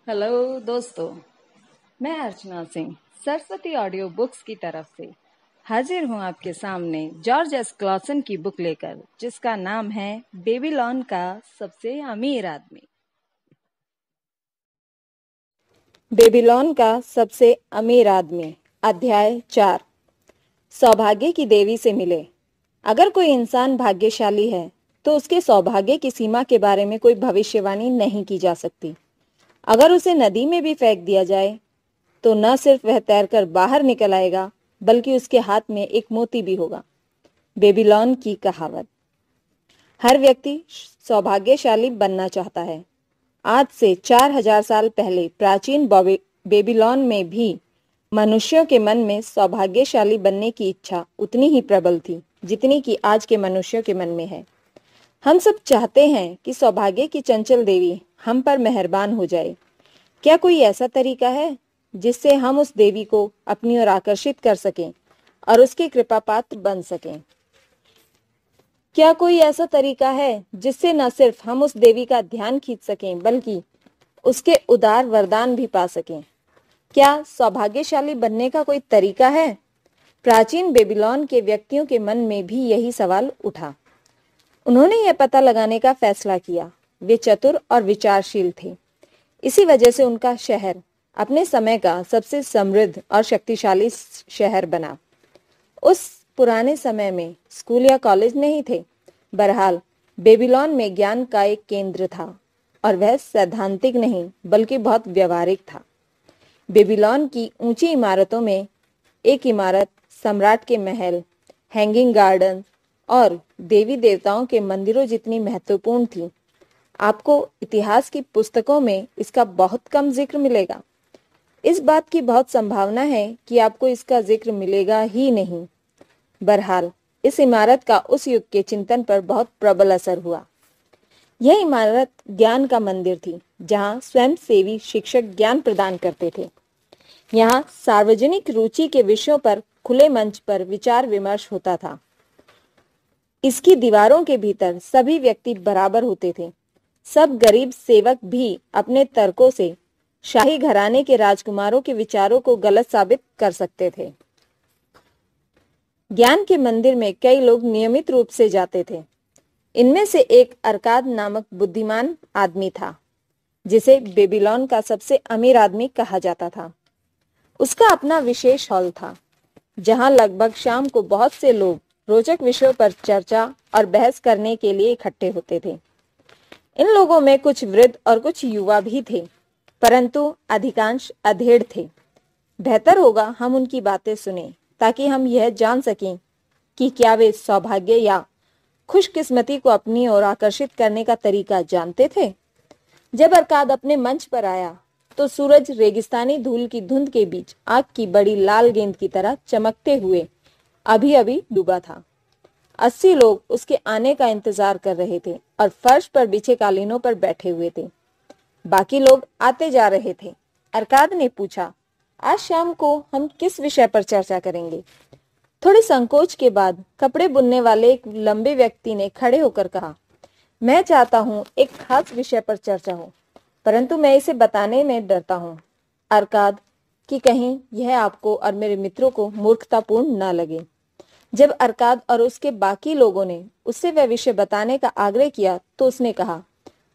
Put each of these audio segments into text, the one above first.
Hello दोस्तों, मैं Archana Singh Saraswati audio books की तरफ से हाजिर हूँ आपके सामने जॉर्ज एस क्लॉसन की बुक लेकर, जिसका नाम है बेबीलोन का सबसे अमीर आदमी। बेबीलोन का सबसे अमीर आदमी, अध्याय 4। सौभाग्य की देवी से मिले। अगर कोई इंसान भाग्यशाली है तो उसके सौभाग्य की सीमा के बारे में कोई भविष्यवाणी नहीं की जा सकती। अगर उसे नदी में भी फेंक दिया जाए तो न सिर्फ वह तैरकर बाहर निकल आएगा, बल्कि उसके हाथ में एक मोती भी होगा। बेबीलोन की कहावत। हर व्यक्ति सौभाग्यशाली बनना चाहता है। आज से 4000 साल पहले प्राचीन बेबीलोन में भी मनुष्यों के मन में सौभाग्यशाली बनने की इच्छा उतनी ही प्रबल थी जितनी कि आज के मनुष्यों के मन में है। हम सब चाहते हैं कि सौभाग्य की चंचल देवी हम पर मेहरबान हो जाए। क्या कोई ऐसा तरीका है जिससे हम उस देवी को अपनी ओर आकर्षित कर सकें और उसके कृपा पात्र बन सकें? क्या कोई ऐसा तरीका है जिससे न सिर्फ हम उस देवी का ध्यान खींच सकें बल्कि उसके उदार वरदान भी पा सकें? क्या सौभाग्यशाली बनने का कोई तरीका है? प्राचीन बेबीलोन के व्यक्तियों के मन में भी यही सवाल उठा। उन्होंने यह पता लगाने का फैसला किया। वे चतुर और विचारशील थे। इसी वजह से उनका शहर अपने समय का सबसे समृद्ध और शक्तिशाली शहर बना। उस पुराने समय में स्कूल या कॉलेज नहीं थे। बहरहाल बेबीलोन में ज्ञान का एक केंद्र था, और वह सैद्धांतिक नहीं बल्कि बहुत व्यवहारिक था। बेबीलोन की ऊंची इमारतों में एक इमारत सम्राट के महल, हैंगिंग गार्डन और देवी देवताओं के मंदिरों जितनी महत्वपूर्ण थी। आपको इतिहास की पुस्तकों में इसका बहुत कम जिक्र मिलेगा। इस बात की बहुत संभावना है कि आपको इसका जिक्र मिलेगा ही नहीं। बहरहाल इस इमारत का उस युग के चिंतन पर बहुत प्रबल असर हुआ। यह इमारत ज्ञान का मंदिर थी, जहां स्वयंसेवी शिक्षक ज्ञान प्रदान करते थे। यहाँ सार्वजनिक रुचि के विषयों पर खुले मंच पर विचार विमर्श होता था। इसकी दीवारों के भीतर सभी व्यक्ति बराबर होते थे। सब गरीब सेवक भी अपने तर्कों से शाही घराने के राजकुमारों के विचारों को गलत साबित कर सकते थे। ज्ञान के मंदिर में कई लोग नियमित रूप से जाते थे। इनमें से एक अरकाद नामक बुद्धिमान आदमी था, जिसे बेबीलोन का सबसे अमीर आदमी कहा जाता था। उसका अपना विशेष हॉल था, जहां लगभग शाम को बहुत से लोग रोचक विषयों पर चर्चा और बहस करने के लिए इकट्ठे होते थे। इन लोगों में कुछ वृद्ध और कुछ युवा भी थे, परंतु अधिकांश अधेड़ थे। बेहतर होगा हम उनकी बातें सुने, ताकि हम यह जान सकें कि क्या वे सौभाग्य या खुशकिस्मती को अपनी ओर आकर्षित करने का तरीका जानते थे। जब अरकाद अपने मंच पर आया तो सूरज रेगिस्तानी धूल की धुंध के बीच आग की बड़ी लाल गेंद की तरह चमकते हुए अभी अभी डूबा था। 80 लोग उसके आने का इंतजार कर रहे थे और फर्श पर बिछे कालीनों पर बैठे हुए थे। बाकी लोग आते जा रहे थे। अरकाद ने पूछा, आज शाम को हम किस विषय पर चर्चा करेंगे? थोड़े संकोच के बाद कपड़े बुनने वाले एक लंबे व्यक्ति ने खड़े होकर कहा, मैं चाहता हूं एक खास विषय पर चर्चा हो, परंतु मैं इसे बताने में डरता हूं, अरकाद, कि कहीं यह आपको और मेरे मित्रों को मूर्खतापूर्ण न लगे। जब अरकाद और उसके बाकी लोगों ने उससे वह विषय बताने का आग्रह किया तो उसने कहा,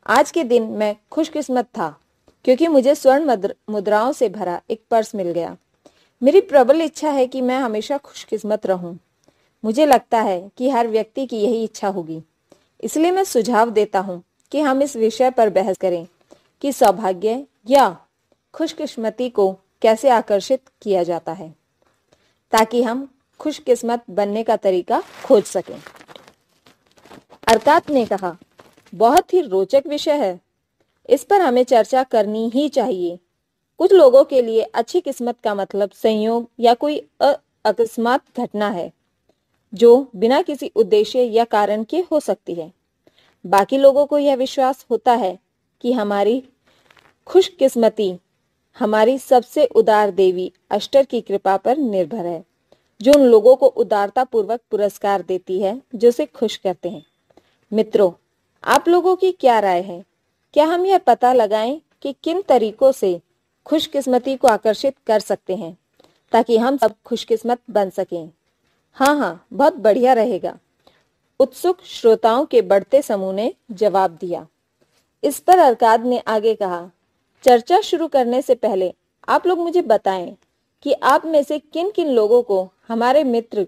आज के दिन मैं खुशकिस्मत था, क्योंकि मुझे स्वर्ण मुद्राओं से भरा एक पर्स मिल गया। मेरी प्रबल इच्छा है कि मैं हमेशा खुशकिस्मत रहूं। मुझे लगता है कि हर व्यक्ति की यही इच्छा होगी। इसलिए मैं सुझाव देता हूं कि हम इस विषय पर बहस करें कि सौभाग्य या खुशकिस्मती को कैसे आकर्षित किया जाता है, ताकि हम खुशकिस्मत बनने का तरीका खोज सकें। अरकाद ने कहा, बहुत ही रोचक विषय है। इस पर हमें चर्चा करनी ही चाहिए। कुछ लोगों के लिए अच्छी किस्मत का मतलब संयोग या कोई अकस्मात घटना है, जो बिना किसी उद्देश्य या कारण के हो सकती है। बाकी लोगों को यह विश्वास होता है कि हमारी खुशकिस्मती हमारी सबसे उदार देवी अष्टर की कृपा पर निर्भर है, जो उन लोगों को उदारता पूर्वक पुरस्कार देती है जो उसे खुश करते हैं। मित्रों, आप लोगों की क्या राय है? क्या हम यह पता लगाएं कि किन तरीकों से खुशकिस्मती को आकर्षित कर सकते हैं ताकि हम सब खुशकिस्मत बन सकें। हाँ, बहुत बढ़िया रहेगा, उत्सुक श्रोताओं के बढ़ते समूह ने जवाब दिया। इस पर अरकाद ने आगे कहा, चर्चा शुरू करने से पहले आप लोग मुझे बताएं कि आप में से किन किन लोगों को हमारे मित्र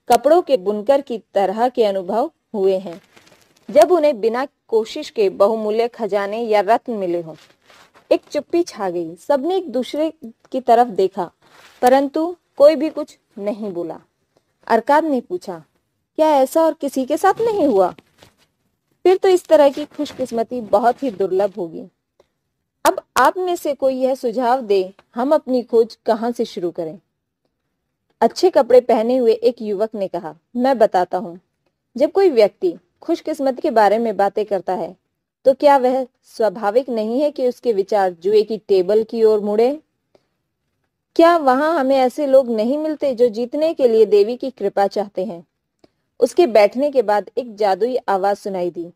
कपड़ों के बुनकर की तरह के अनुभव हुए हैं जब उन्हें बिना कोशिश के बहुमूल्य खजाने या रत्न मिले हों। एक चुप्पी छा गई। सबने एक दूसरे की तरफ देखा, परंतु कोई भी कुछ नहीं बोला। अरकाद ने पूछा, क्या ऐसा और किसी के साथ नहीं हुआ? फिर तो इस तरह की खुशकिस्मती बहुत ही दुर्लभ होगी। अब आप में से कोई यह सुझाव दे, हम अपनी खोज कहां से शुरू करें? अच्छे कपड़े पहने हुए एक युवक ने कहा, मैं बताता हूँ। जब कोई व्यक्ति खुशकिस्मती के बारे में बातें करता है तो क्या वह स्वाभाविक नहीं है कि उसके विचार जुए की टेबल की ओर मुड़े? क्या वहां हमें ऐसे लोग नहीं मिलते जो जीतने के लिए देवी की कृपा चाहते हैं? उसके बैठने के बाद एक जादुई आवाज सुनाई दी,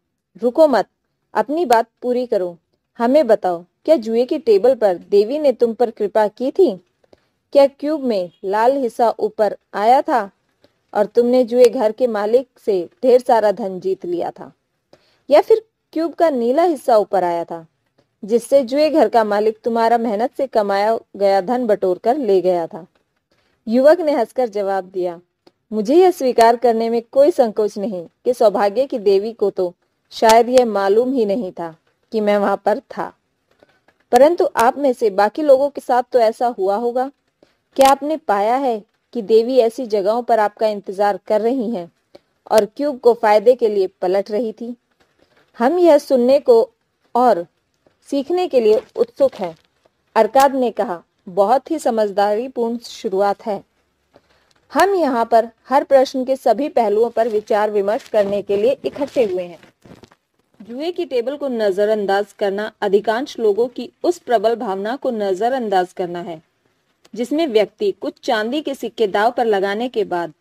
रुको मत, अपनी बात पूरी करो। हमें बताओ, क्या जुए की टेबल पर देवी ने तुम पर कृपा की थी? क्या क्यूब में लाल हिस्सा ऊपर आया था और तुमने जुए घर के मालिक से ढेर सारा धन जीत लिया था? या फिर क्यूब का नीला हिस्सा ऊपर आया था जिससे जुए घर का मालिक तुम्हारा मेहनत से कमाया गया धन बटोर कर ले गया था? युवक ने हंसकर जवाब दिया, मुझे यह स्वीकार करने में कोई संकोच नहीं कि सौभाग्य की देवी को तो शायद यह मालूम ही नहीं था कि मैं वहां पर था, परंतु आप में से बाकी लोगों के साथ तो ऐसा हुआ होगा। क्या आपने पाया है कि देवी ऐसी जगहों पर आपका इंतजार कर रही हैं और क्यूब को फायदे के लिए पलट रही थी? हम यह सुनने को और सीखने के लिए उत्सुक हैं। अरकाद ने कहा, बहुत ही समझदारीपूर्ण शुरुआत है। हम यहाँ पर हर प्रश्न के सभी पहलुओं पर विचार विमर्श करने के लिए इकट्ठे हुए हैं। जुए की टेबल को नजरअंदाज करना अधिकांश लोगों की उस प्रबल भावना को नजरअंदाज करना है जिसमें व्यक्ति कुछ चांदी के सिक्के दांव पर लगाने के बाद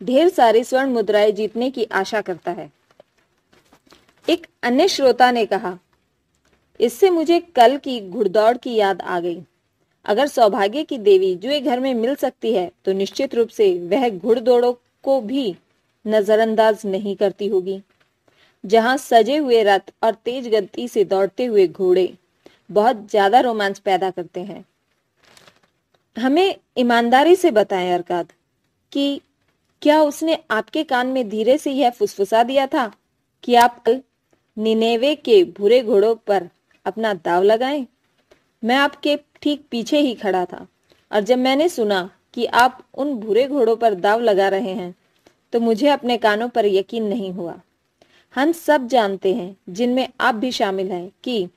ढेर सारी स्वर्ण मुद्राएं जीतने की आशा करता है। एक अन्य श्रोता ने कहा, इससे मुझे कल की घुड़दौड़ की याद आ गई। अगर सौभाग्य की देवी जुए घर में मिल सकती है तो निश्चित रूप से वह घुड़दौड़ों को भी नजरअंदाज नहीं करती होगी। जहां सजे हुए रथ और तेज गति से दौड़ते हुए घोड़े बहुत ज्यादा रोमांच पैदा करते हैं। हमें ईमानदारी से बताएं अरकाद कि क्या उसने आपके कान में धीरे से यह फुसफुसा दिया था कि आप कल निनेवे के भूरे घोड़ों पर अपना दाव लगाएं? मैं आपके ठीक पीछे ही खड़ा था और जब मैंने सुना कि आप उन भूरे घोड़ों पर दाव लगा रहे हैं तो मुझे अपने कानों पर यकीन नहीं हुआ। हम सब जानते हैं, जिनमें आप भी शामिल हैं, कि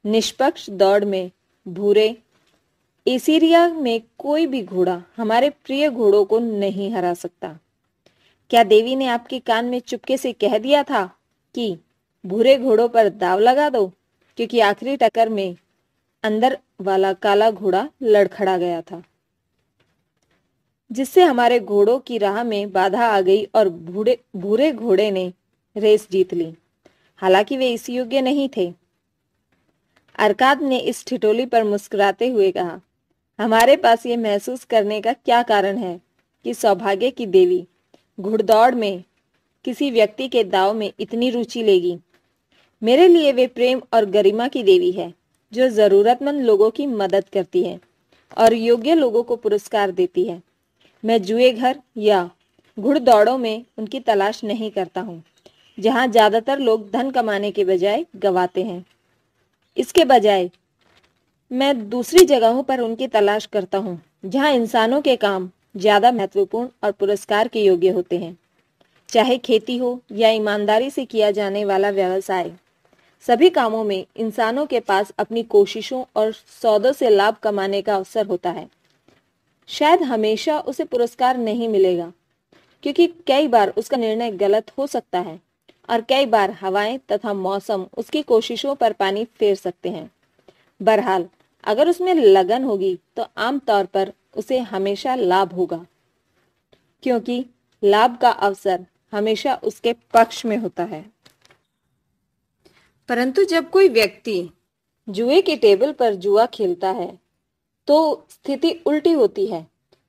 निष्पक्ष दौड़ में भूरे एसीरिया में कोई भी घोड़ा हमारे प्रिय घोड़ों को नहीं हरा सकता। क्या देवी ने आपके कान में चुपके से कह दिया था कि भूरे घोड़ों पर दाव लगा दो, क्योंकि आखिरी टक्कर में अंदर वाला काला घोड़ा लड़खड़ा गया था, जिससे हमारे घोड़ों की राह में बाधा आ गई और भूरे घोड़े ने रेस जीत ली, हालांकि वे इस योग्य नहीं थे। अरकाद ने इस ठिठोली पर मुस्कुराते हुए कहा, हमारे पास ये महसूस करने का क्या कारण है कि सौभाग्य की देवी घुड़दौड़ में किसी व्यक्ति के दाव में इतनी रुचि लेगी? मेरे लिए वे प्रेम और गरिमा की देवी है जो जरूरतमंद लोगों की मदद करती है और योग्य लोगों को पुरस्कार देती है। मैं जुए घर या घुड़दौड़ों में उनकी तलाश नहीं करता हूँ, जहाँ ज्यादातर लोग धन कमाने के बजाय गवाते हैं। इसके बजाय मैं दूसरी जगहों पर उनकी तलाश करता हूँ, जहाँ इंसानों के काम ज्यादा महत्वपूर्ण और पुरस्कार के योग्य होते हैं। चाहे खेती हो या ईमानदारी से किया जाने वाला व्यवसाय, सभी कामों में इंसानों के पास अपनी कोशिशों और सौदों से लाभ कमाने का अवसर होता है। शायद हमेशा उसे पुरस्कार नहीं मिलेगा, क्योंकि कई बार उसका निर्णय गलत हो सकता है और कई बार हवाएं तथा मौसम उसकी कोशिशों पर पानी फेर सकते हैं। बहरहाल, अगर उसमें लगन होगी तो आमतौर पर उसे हमेशा लाभ होगा, क्योंकि लाभ का अवसर हमेशा उसके पक्ष में होता है। परंतु जब कोई व्यक्ति जुए की टेबल पर जुआ खेलता है तो स्थिति उल्टी होती है।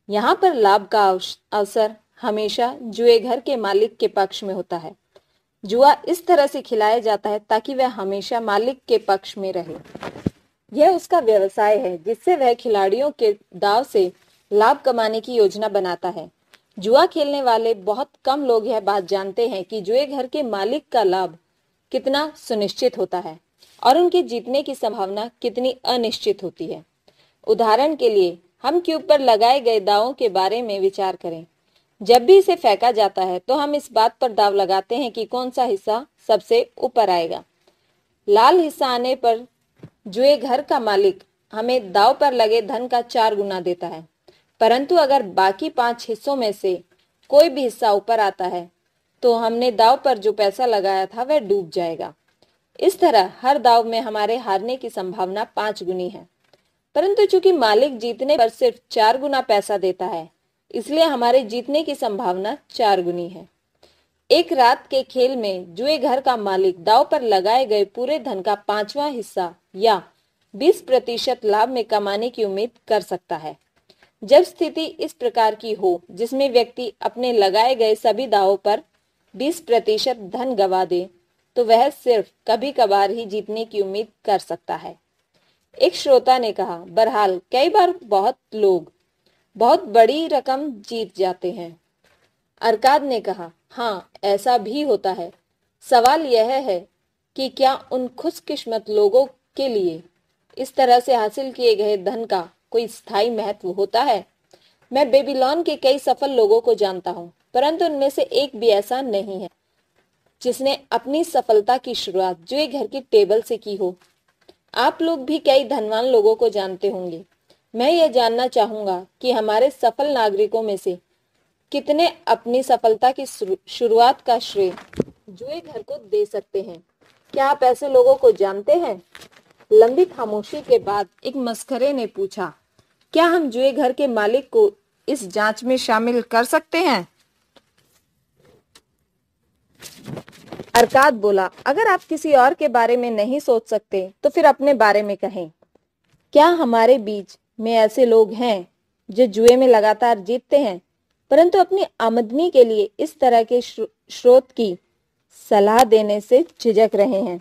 यहाँ पर लाभ का अवसर हमेशा जुए घर के मालिक के पक्ष में होता है। जुआ इस तरह से खिलाया जाता है ताकि वह हमेशा मालिक के पक्ष में रहे। यह उसका व्यवसाय है जिससे वह खिलाड़ियों के दांव से लाभ कमाने की योजना बनाता है। जुआ खेलने वाले बहुत कम लोग यह बात जानते हैं कि जुए घर के मालिक का लाभ कितना सुनिश्चित होता है और उनके जीतने की संभावना कितनी अनिश्चित होती है। उदाहरण के लिए हम क्यूब पर लगाए गए दावों के बारे में विचार करें। जब भी इसे फेंका जाता है तो हम इस बात पर दाव लगाते हैं कि कौन सा हिस्सा सबसे ऊपर आएगा। लाल हिस्सा आने पर जुए घर का मालिक हमें दाव पर लगे धन का 4 गुना देता है, परंतु अगर बाकी 5 हिस्सों में से कोई भी हिस्सा ऊपर आता है तो हमने दाव पर जो पैसा लगाया था वह डूब जाएगा। इस तरह हर दाव में हमारे हारने की संभावना 5 गुनी है, परंतु चूंकि मालिक जीतने पर सिर्फ 4 गुना पैसा देता है, इसलिए हमारे जीतने की संभावना 4 गुनी है। एक रात के खेल में जुए घर का मालिक दाव पर लगाए गए पूरे धन का 5वां हिस्सा या 20% लाभ में कमाने की उम्मीद कर सकता है। जब स्थिति इस प्रकार की हो जिसमें व्यक्ति अपने लगाए गए सभी दावों पर 20% धन गवा दे, तो वह सिर्फ कभी कभार ही जीतने की उम्मीद कर सकता है। एक श्रोता ने कहा, बहरहाल कई बार बहुत लोग बहुत बड़ी रकम जीत जाते हैं। अरकाद ने कहा, हाँ ऐसा भी होता है। सवाल यह है कि क्या उन खुशकिस्मत लोगों के लिए इस तरह से हासिल किए गए धन का कोई स्थायी महत्व होता है? मैं बेबीलोन के कई सफल लोगों को जानता हूँ, परंतु उनमें से एक भी ऐसा नहीं है जिसने अपनी सफलता की शुरुआत जुए घर की टेबल से की हो। आप लोग भी कई धनवान लोगों को जानते होंगे। मैं यह जानना चाहूंगा कि हमारे सफल नागरिकों में से कितने अपनी सफलता की शुरुआत का श्रेय जुए घर को दे सकते हैं। क्या आप ऐसे लोगों को जानते हैं? लंबी खामोशी के बाद एक मस्खरे ने पूछा, क्या हम जुए घर के मालिक को इस जांच में शामिल कर सकते हैं? अरकाद बोला, अगर आप किसी और के बारे में नहीं सोच सकते तो फिर अपने बारे में कहें। क्या हमारे बीच में ऐसे लोग हैं जो जुए में लगातार जीतते हैं परंतु अपनी आमदनी के लिए इस तरह के स्रोत की सलाह देने से झिझक रहे हैं?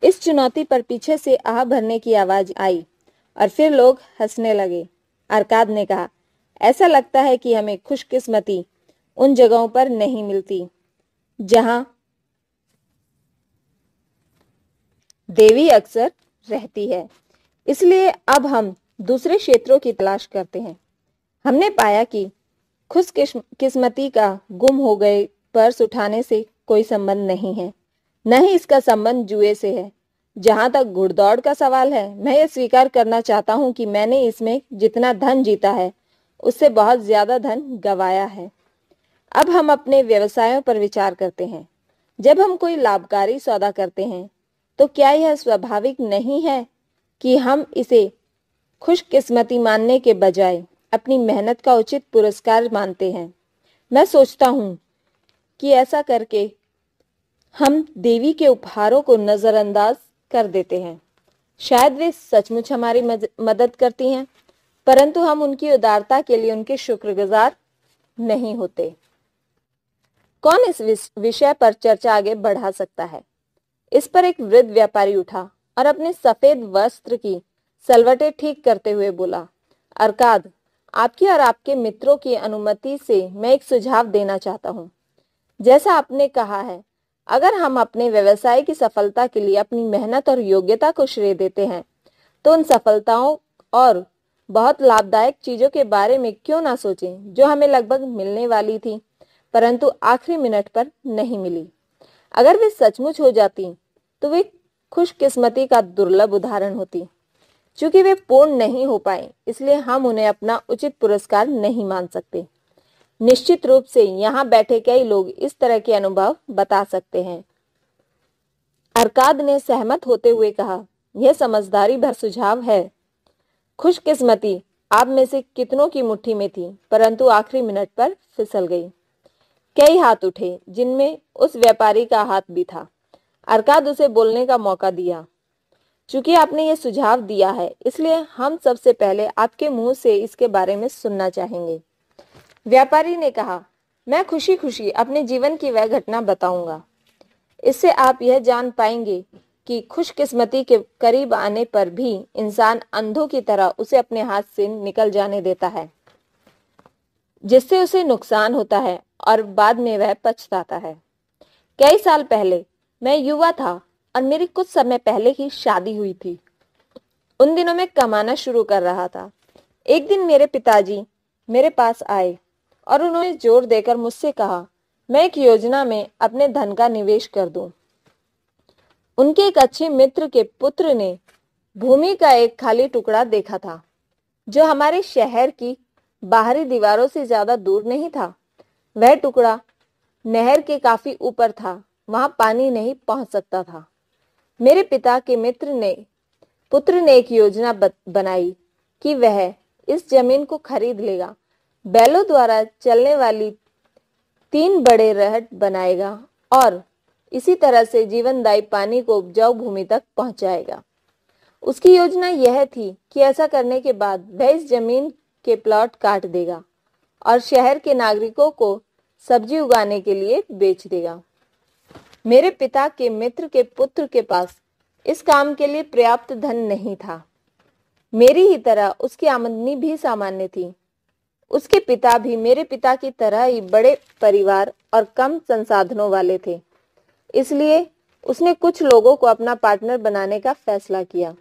इस चुनौती पर पीछे से आह भरने की आवाज आई और फिर लोग हंसने लगे। अरकाद ने कहा, ऐसा लगता है कि हमें खुशकिस्मती उन जगहों पर नहीं मिलती जहां देवी अक्सर रहती है, इसलिए अब हम दूसरे क्षेत्रों की तलाश करते हैं। हमने पाया कि खुशकिस्मती का गुम हो गए पर्स उठाने से कोई संबंध नहीं है, न ही इसका संबंध जुए से है। जहां तक घुड़दौड़ का सवाल है, मैं ये स्वीकार करना चाहता हूं कि मैंने इसमें जितना धन जीता है उससे बहुत ज्यादा धन गवाया है। अब हम अपने व्यवसायों पर विचार करते हैं। जब हम कोई लाभकारी सौदा करते हैं तो क्या यह स्वाभाविक नहीं है कि हम इसे खुशकिस्मती मानने के बजाय अपनी मेहनत का उचित पुरस्कार मानते हैं? मैं सोचता हूं कि ऐसा करके हम देवी के उपहारों को नजरअंदाज कर देते हैं। शायद वे सचमुच हमारी मदद करती हैं, परंतु हम उनकी उदारता के लिए उनके शुक्रगुजार नहीं होते। कौन इस विषय पर चर्चा आगे बढ़ा सकता है? इस पर एक वृद्ध व्यापारी उठा और अपने सफेद वस्त्र की सलवटें ठीक करते हुए बोला, अरकाद, आपकी और आपके मित्रों की अनुमति से मैं एक सुझाव देना चाहता हूँ। जैसा आपने कहा है, अगर हम अपने व्यवसाय की सफलता के लिए अपनी मेहनत और योग्यता को श्रेय देते हैं, तो उन सफलताओं और बहुत लाभदायक चीजों के बारे में क्यों ना सोचें जो हमें लगभग मिलने वाली थी परंतु आखिरी मिनट पर नहीं मिली। अगर वे सचमुच हो जाती तो वे खुशकिस्मती का दुर्लभ उदाहरण होती। चूंकि वे पूर्ण नहीं हो पाए, इसलिए हम उन्हें अपना उचित पुरस्कार नहीं मान सकते। निश्चित रूप से यहाँ बैठे कई लोग इस तरह के अनुभव बता सकते हैं। अरकाद ने सहमत होते हुए कहा, यह समझदारी भर सुझाव है। खुशकिस्मती आप में से कितनों की मुट्ठी में थी परंतु आखिरी मिनट पर फिसल गई। कई हाथ उठे, जिनमें उस व्यापारी का हाथ भी था। अरकाद उसे बोलने का मौका दिया। चूंकि आपने ये सुझाव दिया है, इसलिए हम सबसे पहले आपके मुंह से इसके बारे में सुनना चाहेंगे। व्यापारी ने कहा, मैं खुशी खुशी अपने जीवन की वह घटना बताऊंगा। इससे आप यह जान पाएंगे कि खुशकिस्मती के करीब आने पर भी इंसान अंधों की तरह उसे अपने हाथ से निकल जाने देता है, जिससे उसे नुकसान होता है और बाद में वह पछताता है। कई साल पहले मैं युवा था और मेरी कुछ समय पहले ही शादी हुई थी। उन दिनों मैं कमाना शुरू कर रहा था। एक दिन मेरे पिताजी मेरे पास आए और उन्होंने जोर देकर मुझसे कहा, मैं एक योजना में अपने धन का निवेश कर दूं। उनके एक अच्छे मित्र के पुत्र ने भूमि का एक खाली टुकड़ा देखा था, जो हमारे शहर की बाहरी दीवारों से ज्यादा दूर नहीं था। वह टुकड़ा नहर के काफी ऊपर था, वहां पानी नहीं पहुंच सकता था। मेरे पिता के पुत्र ने एक योजना बनाई कि वह इस जमीन को खरीद लेगा, बैलों द्वारा चलने वाली 3 बड़े रहट बनाएगा और इसी तरह से जीवनदायी पानी को उपजाऊ भूमि तक पहुंचाएगा। उसकी योजना यह थी कि ऐसा करने के बाद वह इस जमीन के प्लॉट काट देगा और शहर के नागरिकों को सब्जी उगाने के लिए बेच देगा। मेरे पिता के मित्र के पुत्र के पास इस काम के लिए पर्याप्त धन नहीं था। मेरी ही तरह उसकी आमदनी भी सामान्य थी। उसके पिता भी मेरे पिता की तरह ही बड़े परिवार और कम संसाधनों वाले थे। इसलिए उसने कुछ लोगों को अपना पार्टनर बनाने का फैसला किया।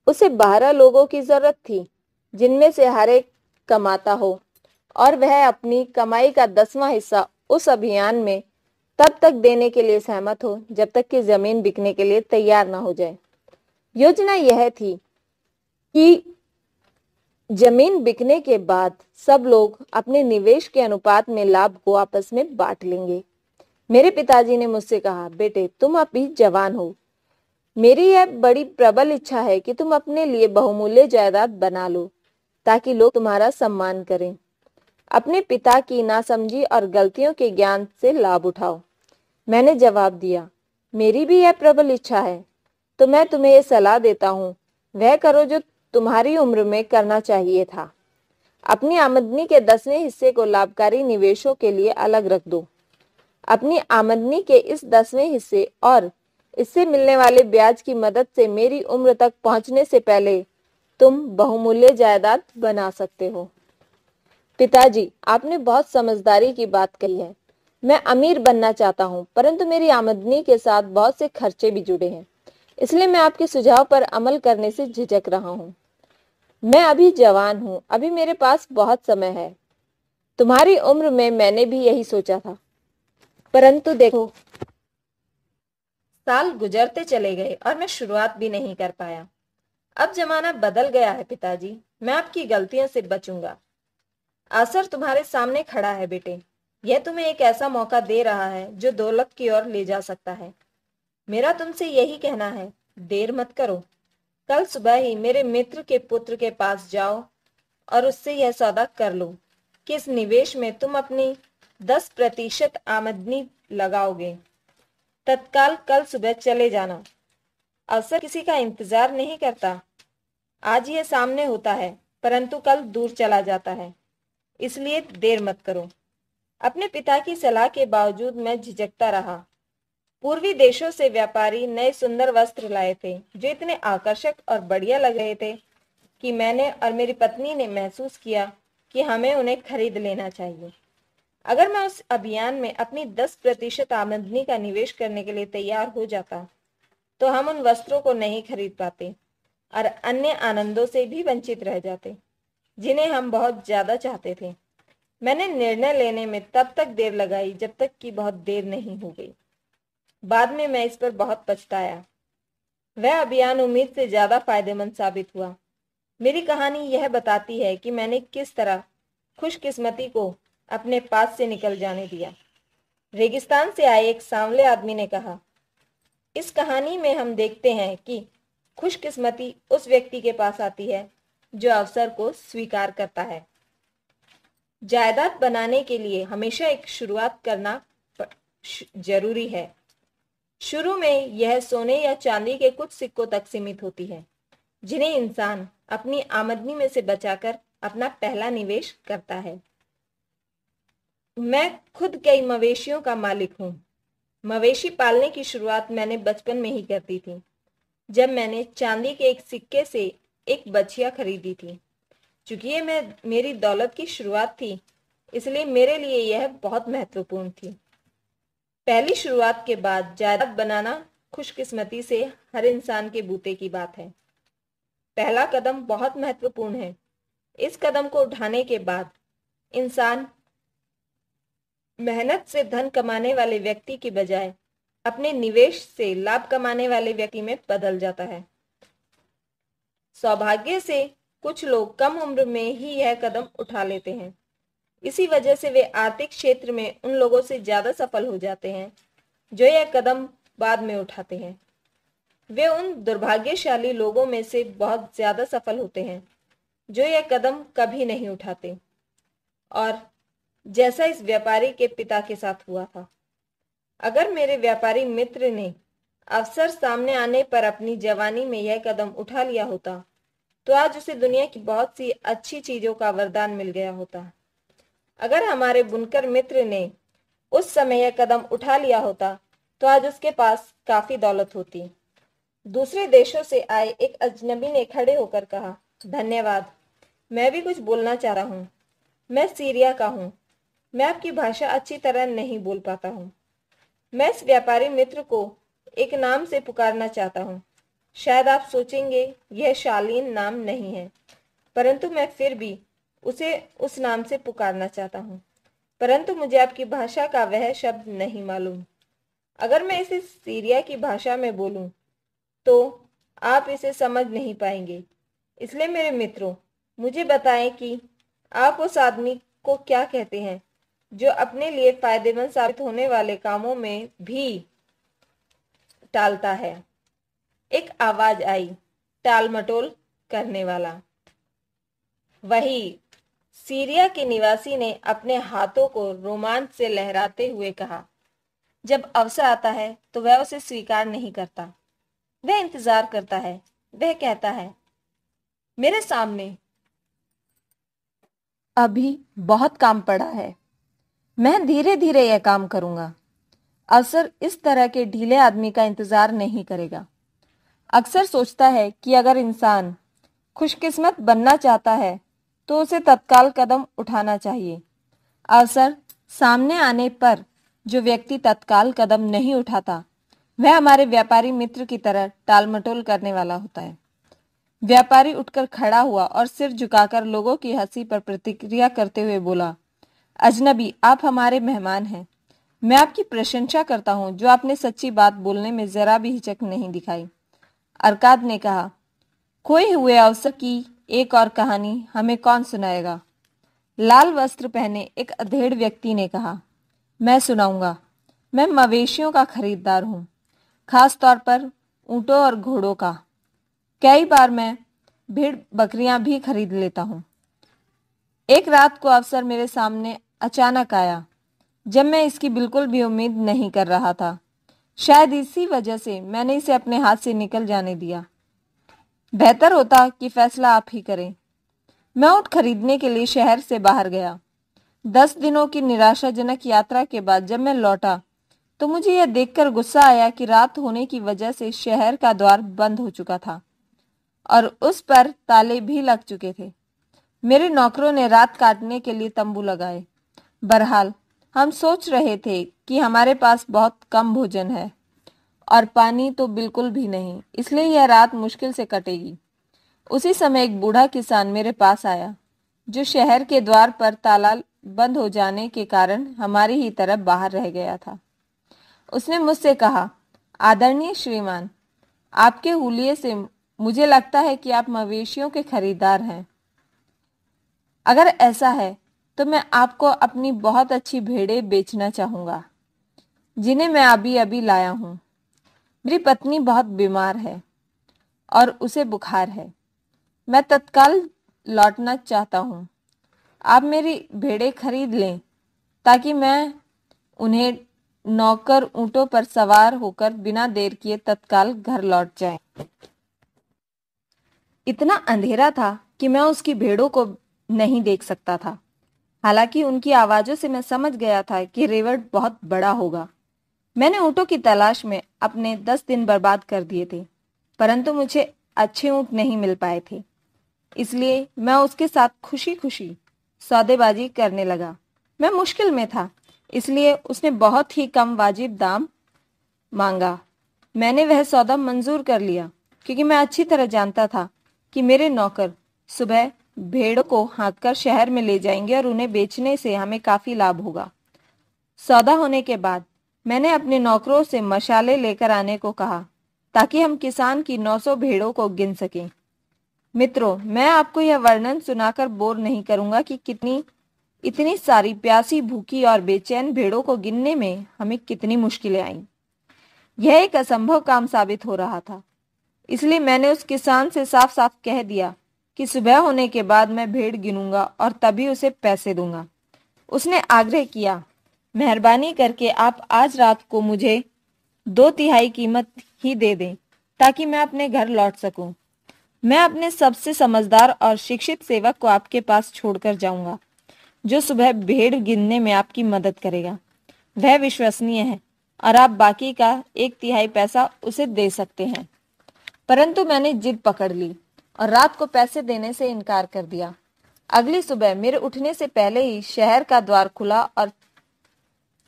उसे 12 लोगों की जरूरत थी, जिनमें से हर एक कमाता हो और वह अपनी कमाई का 10वां हिस्सा उस अभियान में तब तक देने के लिए सहमत हो जब तक कि जमीन बिकने के लिए तैयार ना हो जाए। योजना यह थी कि जमीन बिकने के बाद सब लोग अपने निवेश के अनुपात में लाभ को आपस में बांट लेंगे। मेरे पिताजी ने मुझसे कहा, बेटे तुम अभी जवान हो, मेरी यह बड़ी प्रबल इच्छा है कि तुम अपने लिए बहुमूल्य जायदाद बना लो ताकि लोग तुम्हारा सम्मान करें। अपने पिता की नासमझी और गलतियों के ज्ञान से लाभ उठाओ। मैंने जवाब दिया, मेरी भी यह प्रबल इच्छा है, तो मैं तुम्हें यह सलाह देता हूँ, वह करो जो तुम्हारी उम्र में करना चाहिए था। अपनी आमदनी के 10वें हिस्से को लाभकारी निवेशों के लिए अलग रख दो। अपनी आमदनी के इस 10वें हिस्से और इससे मिलने वाले ब्याज की मदद से मेरी उम्र तक पहुंचने से पहले तुम बहुमूल्य जायदाद बना सकते हो। पिताजी, आपने बहुत समझदारी की बात कही है। मैं अमीर बनना चाहता हूँ, परंतु मेरी आमदनी के साथ बहुत से खर्चे भी जुड़े हैं, इसलिए मैं आपके सुझाव पर अमल करने से झिझक रहा हूँ। मैं अभी जवान हूँ, अभी मेरे पास बहुत समय है। तुम्हारी उम्र में मैंने भी यही सोचा था, परंतु देखो साल गुजरते चले गए और मैं शुरुआत भी नहीं कर पाया। अब जमाना बदल गया है पिताजी, मैं आपकी गलतियों से बचूंगा। अवसर तुम्हारे सामने खड़ा है बेटे, यह तुम्हें एक ऐसा मौका दे रहा है जो दौलत की ओर ले जा सकता है। मेरा तुमसे यही कहना है, देर मत करो। कल सुबह ही मेरे मित्र के पुत्र के पास जाओ और उससे यह सौदा कर लो कि इस निवेश में तुम अपनी 10% आमदनी लगाओगे। तत्काल कल सुबह चले जाना। अवसर किसी का इंतजार नहीं करता। आज यह सामने होता है, परंतु कल दूर चला जाता है, इसलिए देर मत करो। अपने पिता की सलाह के बावजूद मैं झिझकता रहा। पूर्वी देशों से व्यापारी नए सुंदर वस्त्र लाए थे, जो इतने आकर्षक और बढ़िया लग रहे थे कि मैंने और मेरी पत्नी ने महसूस किया कि हमें उन्हें खरीद लेना चाहिए। अगर मैं उस अभियान में अपनी 10% आमदनी का निवेश करने के लिए तैयार हो जाता, तो हम उन वस्त्रों को नहीं खरीद पाते और अन्य आनंदों से भी वंचित रह जाते, जिन्हें हम बहुत ज्यादा चाहते थे। मैंने निर्णय लेने में तब तक देर लगाई जब तक कि बहुत देर नहीं हो गई। बाद में मैं इस पर बहुत पछताया। वह अभियान उम्मीद से ज्यादा फायदेमंद साबित हुआ। मेरी कहानी यह बताती है कि मैंने किस तरह खुशकिस्मती को अपने पास से निकल जाने दिया। रेगिस्तान से आए एक सांवले आदमी ने कहा, इस कहानी में हम देखते हैं कि खुशकिस्मती उस व्यक्ति के पास आती है जो अवसर को स्वीकार करता है। जायदाद बनाने के लिए हमेशा एक शुरुआत करना जरूरी है। शुरू में यह सोने या चांदी के कुछ सिक्कों तक सीमित होती है, जिन्हें इंसान अपनी आमदनी में से बचाकर अपना पहला निवेश करता है। मैं खुद कई मवेशियों का मालिक हूँ। मवेशी पालने की शुरुआत मैंने बचपन में ही कर दी थी, जब मैंने चांदी के एक सिक्के से एक बछिया खरीदी थी। चूंकि ये मेरी दौलत की शुरुआत थी, इसलिए मेरे लिए यह बहुत महत्वपूर्ण थी। पहली शुरुआत के बाद जायदाद बनाना खुशकिस्मती से हर इंसान के बूते की बात है। पहला कदम बहुत महत्वपूर्ण है। इस कदम को उठाने के बाद इंसान मेहनत से धन कमाने वाले व्यक्ति की बजाय अपने निवेश से लाभ कमाने वाले व्यक्ति में बदल जाता है। सौभाग्य से कुछ लोग कम उम्र में ही यह कदम उठा लेते हैं। इसी वजह से वे आर्थिक क्षेत्र में उन लोगों से ज्यादा सफल हो जाते हैं जो यह कदम बाद में उठाते हैं। वे उन दुर्भाग्यशाली लोगों में से बहुत ज्यादा सफल होते हैं जो यह कदम कभी नहीं उठाते। और जैसा इस व्यापारी के पिता के साथ हुआ था, अगर मेरे व्यापारी मित्र ने अवसर सामने आने पर अपनी जवानी में यह कदम उठा लिया होता, तो आज उसे दुनिया की बहुत सी अच्छी चीजों का वरदान मिल गया होता। अगर हमारे बुनकर मित्र ने उस समय यह कदम उठा लिया होता, तो आज उसके पास काफी दौलत होती। दूसरे देशों से आए एक अजनबी ने खड़े होकर कहा, धन्यवाद, मैं भी कुछ बोलना चाह रहा हूँ। मैं सीरिया का हूँ। मैं आपकी भाषा अच्छी तरह नहीं बोल पाता हूँ। मैं इस व्यापारी मित्र को एक नाम से पुकारना चाहता हूँ। शायद आप सोचेंगे यह शालीन नाम नहीं है, परंतु मैं फिर भी उसे उस नाम से पुकारना चाहता हूँ। परंतु मुझे आपकी भाषा का वह शब्द नहीं मालूम। अगर मैं इसे सीरिया की भाषा में बोलूं, तो आप इसे समझ नहीं पाएंगे। इसलिए मेरे मित्रों, मुझे बताएं कि आप उस आदमी को क्या कहते हैं जो अपने लिए फायदेमंद साबित होने वाले कामों में भी टालता है। एक आवाज आई, टाल मटोल करने वाला। वही सीरिया के निवासी ने अपने हाथों को रोमांच से लहराते हुए कहा, जब अवसर आता है तो वह उसे स्वीकार नहीं करता। वह इंतजार करता है। वह कहता है, मेरे सामने अभी बहुत काम पड़ा है। मैं धीरे धीरे यह काम करूंगा। अवसर इस तरह के ढीले आदमी का इंतजार नहीं करेगा। अक्सर सोचता है कि अगर इंसान खुशकिस्मत बनना चाहता है तो उसे तत्काल कदम उठाना चाहिए। अवसर सामने आने पर जो व्यक्ति तत्काल कदम नहीं उठाता, वह हमारे व्यापारी मित्र की तरह टालमटोल करने वाला होता है। व्यापारी उठकर खड़ा हुआ और सिर झुकाकर लोगों की हंसी पर प्रतिक्रिया करते हुए बोला, अजनबी, आप हमारे मेहमान हैं। मैं आपकी प्रशंसा करता हूँ जो आपने सच्ची बात बोलने में जरा भी हिचक नहीं दिखाई। अरकाद ने कहा, खोए हुए अवसर की एक और कहानी हमें कौन सुनाएगा? लाल वस्त्र पहने एक अधेड़ व्यक्ति ने कहा, मैं सुनाऊंगा। मैं मवेशियों का खरीदार हूँ, खास तौर पर ऊँटों और घोड़ों का। कई बार मैं भेड़ बकरियां भी खरीद लेता हूँ। एक रात को अवसर मेरे सामने अचानक आया, जब मैं इसकी बिल्कुल भी उम्मीद नहीं कर रहा था। शायद इसी वजह से मैंने इसे अपने हाथ से निकल जाने दिया। बेहतर होता कि फैसला आप ही करें। मैं ऊँट खरीदने के लिए शहर से बाहर गया। 10 दिनों की निराशाजनक यात्रा के बाद जब मैं लौटा, तो मुझे यह देखकर गुस्सा आया कि रात होने की वजह से शहर का द्वार बंद हो चुका था और उस पर ताले भी लग चुके थे। मेरे नौकरों ने रात काटने के लिए तंबू लगाए। बहरहाल हम सोच रहे थे कि हमारे पास बहुत कम भोजन है और पानी तो बिल्कुल भी नहीं, इसलिए यह रात मुश्किल से कटेगी। उसी समय एक बूढ़ा किसान मेरे पास आया, जो शहर के द्वार पर ताला बंद हो जाने के कारण हमारी ही तरफ बाहर रह गया था। उसने मुझसे कहा, आदरणीय श्रीमान, आपके हुलिये से मुझे लगता है कि आप मवेशियों के खरीदार हैं। अगर ऐसा है तो मैं आपको अपनी बहुत अच्छी भेड़ें बेचना चाहूँगा, जिन्हें मैं अभी अभी लाया हूँ। मेरी पत्नी बहुत बीमार है और उसे बुखार है। मैं तत्काल लौटना चाहता हूँ। आप मेरी भेड़ें खरीद लें ताकि मैं उन्हें नौकर ऊंटों पर सवार होकर बिना देर किए तत्काल घर लौट जाएं। इतना अंधेरा था कि मैं उसकी भेड़ों को नहीं देख सकता था। हालांकि उनकी आवाजों से मैं समझ गया था कि रेवट बहुत बड़ा होगा। मैंने ऊँटों की तलाश में अपने 10 दिन बर्बाद कर दिए थे, परंतु मुझे अच्छे ऊँट नहीं मिल पाए थे। इसलिए मैं उसके साथ खुशी खुशी सौदेबाजी करने लगा। मैं मुश्किल में था, इसलिए उसने बहुत ही कम वाजिब दाम मांगा। मैंने वह सौदा मंजूर कर लिया, क्योंकि मैं अच्छी तरह जानता था कि मेरे नौकर सुबह भेड़ों को हाँककर शहर में ले जाएंगे और उन्हें बेचने से हमें काफी लाभ होगा। सौदा होने के बाद मैंने अपने नौकरों से मशाले लेकर आने को कहा, ताकि हम किसान की 900 भेड़ों को गिन सकें। मित्रों, मैं आपको यह वर्णन सुनाकर बोर नहीं करूंगा कि इतनी सारी प्यासी, भूखी और बेचैन भेड़ों को गिनने में हमें कितनी मुश्किलें आईं। यह एक असंभव काम साबित हो रहा था। इसलिए मैंने उस किसान से साफ साफ कह दिया कि सुबह होने के बाद मैं भेड़ गिनूंगा और तभी उसे पैसे दूंगा। उसने आग्रह किया, मेहरबानी करके आप आज रात को मुझे 2/3 कीमत ही दे दें, ताकि मैं अपने घर लौट सकूं। मैं अपने सबसे समझदार और शिक्षित सेवक को आपके पास छोड़कर जाऊंगा, जो सुबह भेड़ गिनने में आपकी मदद करेगा। वह विश्वसनीय है और आप बाकी का 1/3 पैसा उसे दे सकते हैं। परंतु मैंने जिद पकड़ ली और रात को पैसे देने से इनकार कर दिया। अगली सुबह मेरे उठने से पहले ही शहर का द्वार खुला और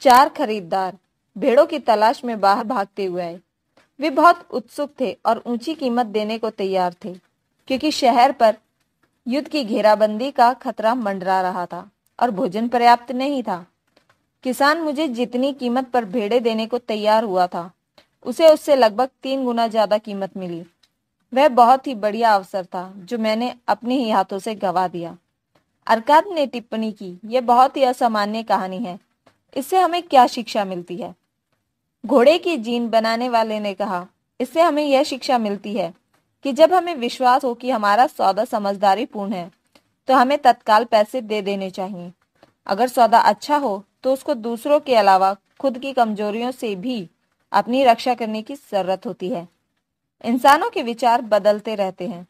4 खरीदार भेड़ों की तलाश में बाहर भागते हुए आए। वे बहुत उत्सुक थे और ऊंची कीमत देने को तैयार थे, क्योंकि शहर पर युद्ध की घेराबंदी का खतरा मंडरा रहा था और भोजन पर्याप्त नहीं था। किसान मुझे जितनी कीमत पर भेड़ें देने को तैयार हुआ था, उसे उससे लगभग 3 गुना ज्यादा कीमत मिली। वह बहुत ही बढ़िया अवसर था, जो मैंने अपने ही हाथों से गंवा दिया। अरकाद ने टिप्पणी की, यह बहुत ही असामान्य कहानी है। इससे हमें क्या शिक्षा मिलती है? घोड़े की जीन बनाने वाले ने कहा, इससे हमें यह शिक्षा मिलती है कि जब हमें विश्वास हो कि हमारा सौदा समझदारी पूर्ण है, तो हमें तत्काल पैसे दे देने चाहिए। अगर सौदा अच्छा हो तो उसको दूसरों के अलावा खुद की कमजोरियों से भी अपनी रक्षा करने की जरूरत होती है। इंसानों के विचार बदलते रहते हैं।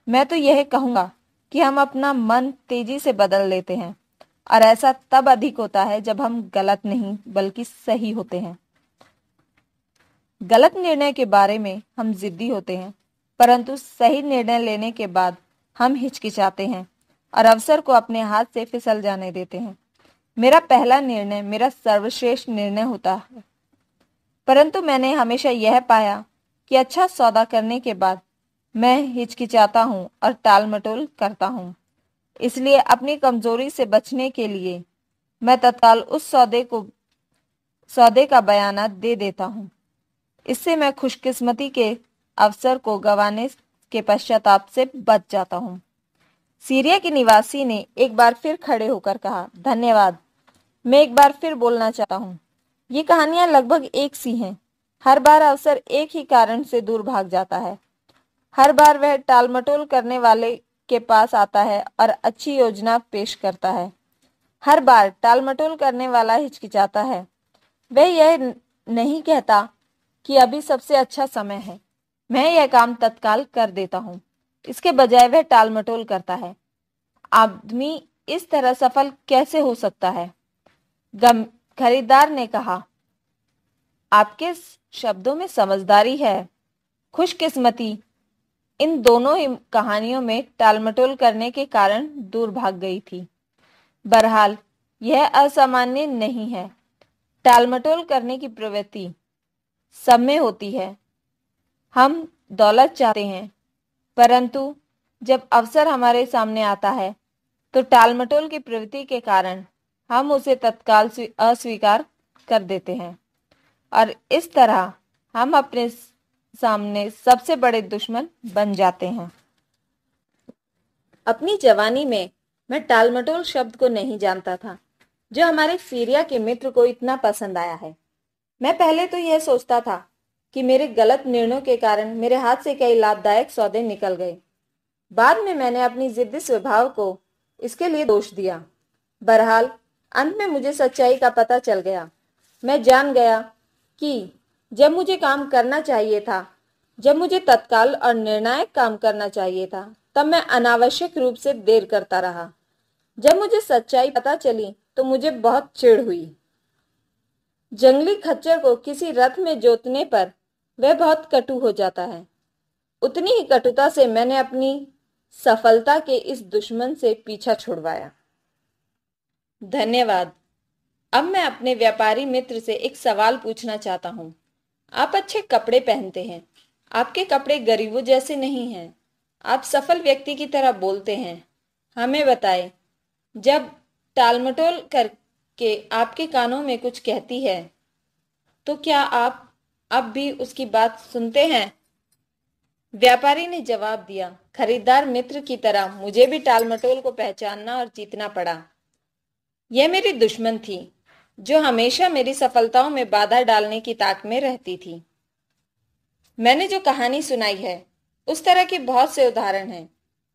मैं तो यह कहूंगा कि हम अपना मन तेजी से बदल लेते हैं, और ऐसा तब अधिक होता है जब हम गलत नहीं बल्कि सही होते हैं। गलत निर्णय के बारे में हम जिद्दी होते हैं, परंतु सही निर्णय लेने के बाद हम हिचकिचाते हैं और अवसर को अपने हाथ से फिसल जाने देते हैं। मेरा पहला निर्णय मेरा सर्वश्रेष्ठ निर्णय होता है, परंतु मैंने हमेशा यह पाया कि अच्छा सौदा करने के बाद मैं हिचकिचाता हूँ और टाल मटोल करता हूँ। इसलिए अपनी कमजोरी से बचने के लिए मैं तत्काल उस सौदे का बयाना दे देता हूँ। इससे मैं खुशकिस्मती के अवसर को गंवाने के पश्चाताप से बच जाता हूँ। सीरिया के निवासी ने एक बार फिर खड़े होकर कहा, धन्यवाद। मैं एक बार फिर बोलना चाहता हूँ, ये कहानियां लगभग एक सी हैं। हर बार अवसर एक ही कारण से दूर भाग जाता है। हर बार वह टालमटोल करने वाले के पास आता है और अच्छी योजना पेश करता है। हर बार टालमटोल करने वाला हिचकिचाता है। वह यह नहीं कहता कि अभी सबसे अच्छा समय है, मैं यह काम तत्काल कर देता हूँ। इसके बजाय वह टालमटोल करता है। आदमी इस तरह सफल कैसे हो सकता है? खरीदार ने कहा, आपके शब्दों में समझदारी है। खुशकिस्मती इन दोनों ही कहानियों में टालमटोल करने के कारण दूर भाग गई थी। बहरहाल यह असामान्य नहीं है। टालमटोल करने की प्रवृत्ति सब में होती है। हम दौलत चाहते हैं, परंतु जब अवसर हमारे सामने आता है तो टालमटोल की प्रवृत्ति के कारण हम उसे तत्काल अस्वीकार कर देते हैं, और इस तरह हम अपने सामने सबसे बड़े दुश्मन बन जाते हैं। अपनी जवानी में मैं टालमटोल शब्द को नहीं जानता था, जो हमारे सीरिया के मित्र को इतना पसंद आया है। मैं पहले तो यह सोचता था कि मेरे गलत निर्णयों के कारण मेरे हाथ से कई लाभदायक सौदे निकल गए। बाद में मैंने अपनी जिद्दी स्वभाव को इसके लिए दोष दिया। बहरहाल अंत में मुझे सच्चाई का पता चल गया। मैं जान गया कि जब मुझे काम करना चाहिए था, जब मुझे तत्काल और निर्णायक काम करना चाहिए था, तब मैं अनावश्यक रूप से देर करता रहा। जब मुझे सच्चाई पता चली तो मुझे बहुत चिढ़ हुई। जंगली खच्चर को किसी रथ में जोतने पर वह बहुत कटु हो जाता है। उतनी ही कटुता से मैंने अपनी सफलता के इस दुश्मन से पीछा छुड़वाया। धन्यवाद। अब मैं अपने व्यापारी मित्र से एक सवाल पूछना चाहता हूँ। आप अच्छे कपड़े पहनते हैं। आपके कपड़े गरीबों जैसे नहीं हैं। आप सफल व्यक्ति की तरह बोलते हैं। हमें बताएं, जब टालमटोल करके आपके कानों में कुछ कहती है, तो क्या आप अब भी उसकी बात सुनते हैं? व्यापारी ने जवाब दिया, खरीदार मित्र की तरह मुझे भी टालमटोल को पहचानना और जीतना पड़ा। यह मेरी दुश्मन थी, जो हमेशा मेरी सफलताओं में बाधा डालने की ताक में रहती थी। मैंने जो कहानी सुनाई है, उस तरह के बहुत से उदाहरण हैं,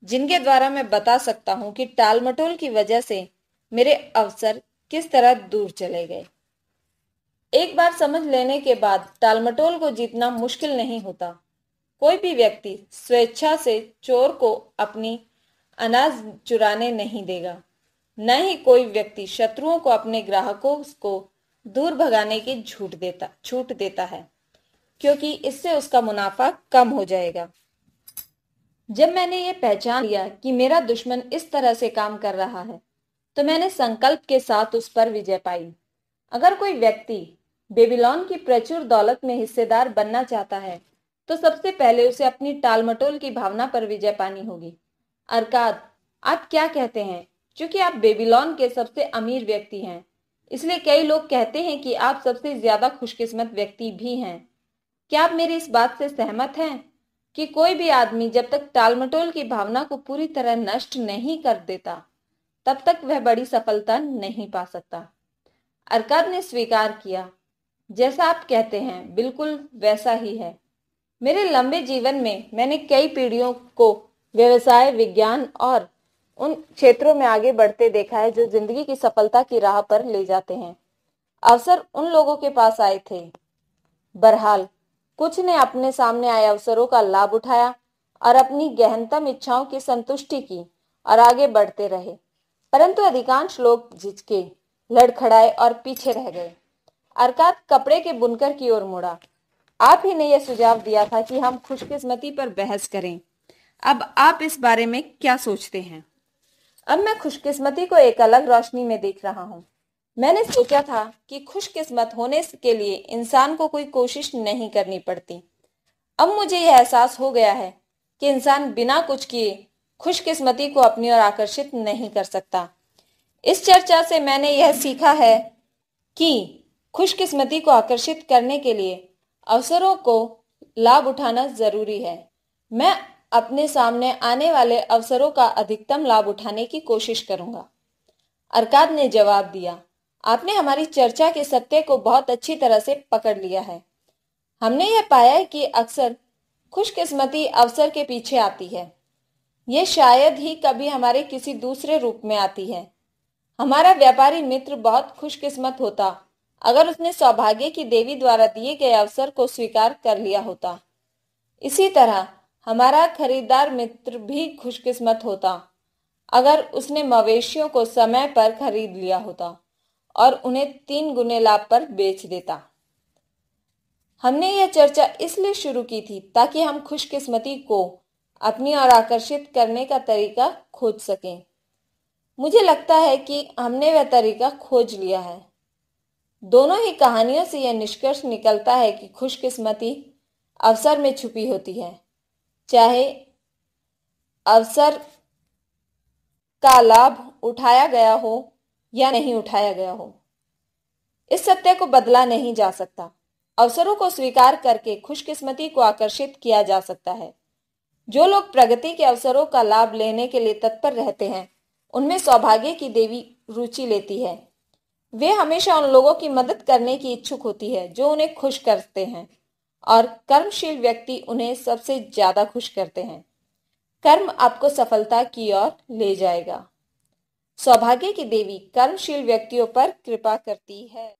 जिनके द्वारा मैं बता सकता हूं कि टालमटोल की वजह से मेरे अवसर किस तरह दूर चले गए। एक बार समझ लेने के बाद टालमटोल को जीतना मुश्किल नहीं होता। कोई भी व्यक्ति स्वेच्छा से चोर को अपनी अनाज चुराने नहीं देगा। न ही कोई व्यक्ति शत्रुओं को अपने ग्राहकों को दूर भगाने की छूट देता है, क्योंकि इससे उसका मुनाफा कम हो जाएगा। जब मैंने ये पहचान लिया कि मेरा दुश्मन इस तरह से काम कर रहा है, तो मैंने संकल्प के साथ उस पर विजय पाई। अगर कोई व्यक्ति बेबीलोन की प्रचुर दौलत में हिस्सेदार बनना चाहता है, तो सबसे पहले उसे अपनी टालमटोल की भावना पर विजय पानी होगी। अरकाद, आप क्या कहते हैं? क्योंकि आप बेबीलोन के सबसे अमीर व्यक्ति हैं, इसलिए कई लोग कहते हैं कि आप सबसे ज्यादा खुशकिस्मत व्यक्ति भी हैं। क्या आप मेरी इस बात से सहमत हैं कि कोई भी आदमी जब तक टालमटोल की भावना को पूरी तरह नष्ट नहीं कर देता, तब तक वह बड़ी सफलता नहीं पा सकता? अरकाद ने स्वीकार किया, जैसा आप कहते हैं बिल्कुल वैसा ही है। मेरे लंबे जीवन में मैंने कई पीढ़ियों को व्यवसाय, विज्ञान और उन क्षेत्रों में आगे बढ़ते देखा है जो जिंदगी की सफलता की राह पर ले जाते हैं। अवसर उन लोगों के पास आए थे। बहरहाल, कुछ ने अपने सामने आए अवसरों का लाभ उठाया और अपनी गहनतम इच्छाओं की संतुष्टि की और आगे बढ़ते रहे, परंतु अधिकांश लोग झिझके, लड़खड़ाए और पीछे रह गए। अरकाद कपड़े के बुनकर की ओर मुड़ा। आप ही ने यह सुझाव दिया था कि हम खुशकिस्मती पर बहस करें। अब आप इस बारे में क्या सोचते हैं? अब मैं खुशकिस्मती को एक अलग रोशनी में देख रहा हूँ। मैंने सोचा था कि खुशकिस्मत होने के लिए इंसान को कोई कोशिश नहीं करनी पड़ती। अब मुझे यह एहसास हो गया है कि इंसान बिना कुछ किए खुशकिस्मती को अपनी ओर आकर्षित नहीं कर सकता। इस चर्चा से मैंने यह सीखा है कि खुशकिस्मती को आकर्षित करने के लिए अवसरों को लाभ उठाना जरूरी है। मैं अपने सामने आने वाले अवसरों का अधिकतम लाभ उठाने की कोशिश करूंगा। अरकाद ने जवाब दिया, आपने हमारी चर्चा के सत्य को बहुत अच्छी तरह से पकड़ लिया है। हमने यह पाया है कि अक्सर खुशकिस्मती अवसर के पीछे आती है। यह शायद ही कभी हमारे किसी दूसरे रूप में आती है। हमारा व्यापारी मित्र बहुत खुशकिस्मत होता अगर उसने सौभाग्य की देवी द्वारा दिए गए अवसर को स्वीकार कर लिया होता। इसी तरह हमारा खरीदार मित्र भी खुशकिस्मत होता अगर उसने मवेशियों को समय पर खरीद लिया होता और उन्हें 3 गुने लाभ पर बेच देता। हमने यह चर्चा इसलिए शुरू की थी ताकि हम खुशकिस्मती को अपनी ओर आकर्षित करने का तरीका खोज सकें। मुझे लगता है कि हमने वह तरीका खोज लिया है। दोनों ही कहानियों से यह निष्कर्ष निकलता है कि खुशकिस्मती अवसर में छुपी होती है, चाहे अवसर का लाभ उठाया गया हो या नहीं उठाया गया हो। इस सत्य को बदला नहीं जा सकता। अवसरों को स्वीकार करके खुशकिस्मती को आकर्षित किया जा सकता है। जो लोग प्रगति के अवसरों का लाभ लेने के लिए तत्पर रहते हैं, उनमें सौभाग्य की देवी रुचि लेती है। वे हमेशा उन लोगों की मदद करने की इच्छुक होती है जो उन्हें खुश करते हैं, और कर्मशील व्यक्ति उन्हें सबसे ज्यादा खुश करते हैं। कर्म आपको सफलता की ओर ले जाएगा। सौभाग्य की देवी कर्मशील व्यक्तियों पर कृपा करती है।